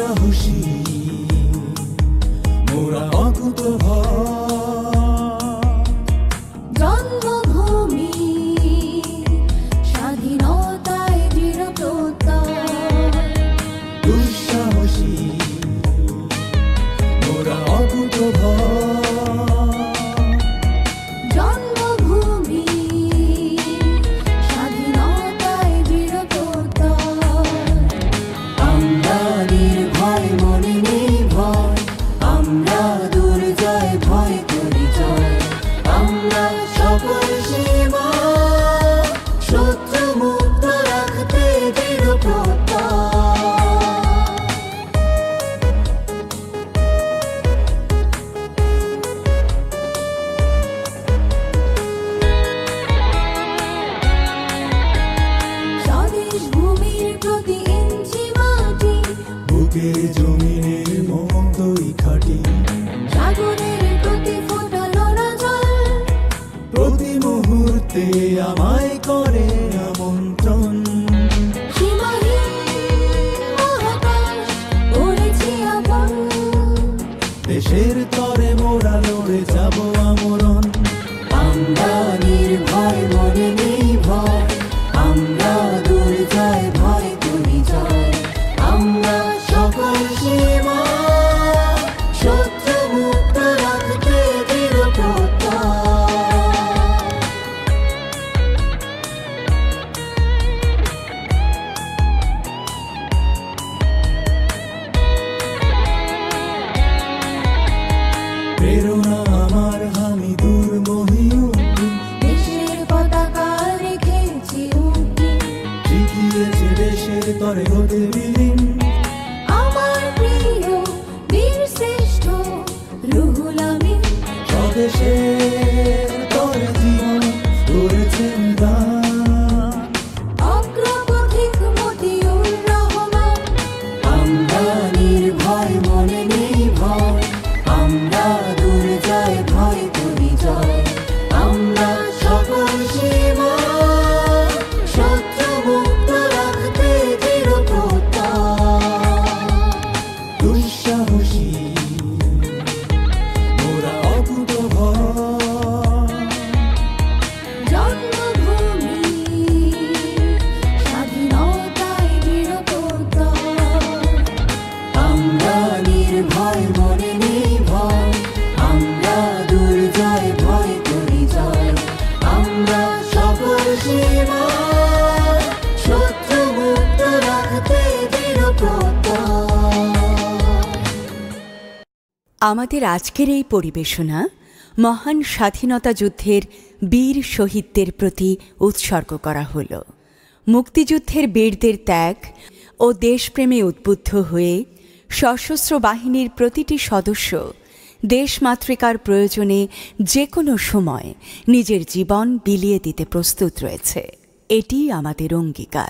দুঃসাহসী মোরা অকুতোভয় জন্মভূমি স্বাধীনতায় দৃঢ়প্রত্যয় দুঃসাহসী মোরা অকুতোভয় জন্মভূমি স্বাধীনতায় দৃঢ়প্রত্যয় আমরা নির্ভয় মনে নেই ভয় আমরা দুর্জয় ভয় করি জয় আমরা সকল সীমা শত্রু মুক্ত রাখতে দৃঢ়প্রত্যয় স্বদেশ ভূমির প্রতি ইঞ্চি মাটি বুকের জমিনের মতোই খাটি সাগরের প্রতি ফোঁটা লোনা জল প্রতি মুহূর্তে আমায় করে আমন্ত্রণ সীমাহীন মহাকাশ গড়েছি আপন দেশের তরে মোরা লড়ে যাব আমরণ আমরা নির্ভয় মনে নেই ভয় আমরা দুর্জয় ভয় করি জয় আমরা সকল সীমা শত্রু মুক্ত রাখতে দৃঢ়প্রত্যয় প্রেরণা আমার আমি দুর্মোহী দেশের পতাকা রেখেছি উঁকি শিখিয়েছে দেশের তরে হতে বিলীন আমার প্রিয় বীর শ্রেষ্ঠ রুহুল আমিন স্বদেশের তরে জীবন করেছেন দান অগ্রপথিক মতিউর রহমান আমরা নির্ভয় মনে নেই ভয় আমরা দুর্জয় ভয় করি জয় আমরা সকল সীমা শত্রু মুক্ত রাখতে দৃঢ়প্রত্যয় দুঃসাহসী মোরা অকুতোভয় জন্মভূমি স্বাধীনতায় দৃঢ়প্রত্যয় আমরা নির্ভয় মনে নেই ভয় আমরা দুর্জয় ভয় করি জয় আমরা সকল সীমা শত্রু মুক্ত রাখতে দৃঢ়প্রত্যয়। আমাদের আজকের এই পরিবেশনা মহান স্বাধীনতা যুদ্ধের বীর শহীদদের প্রতি উৎসর্গ করা হল। মুক্তিযুদ্ধের বীরদের ত্যাগ ও দেশপ্রেমে উদ্বুদ্ধ হয়ে সশস্ত্র বাহিনীর প্রতিটি সদস্য দেশমাতৃকার প্রয়োজনে যে কোনো সময় নিজের জীবন বিলিয়ে দিতে প্রস্তুত রয়েছে। এটি আমাদের অঙ্গীকার।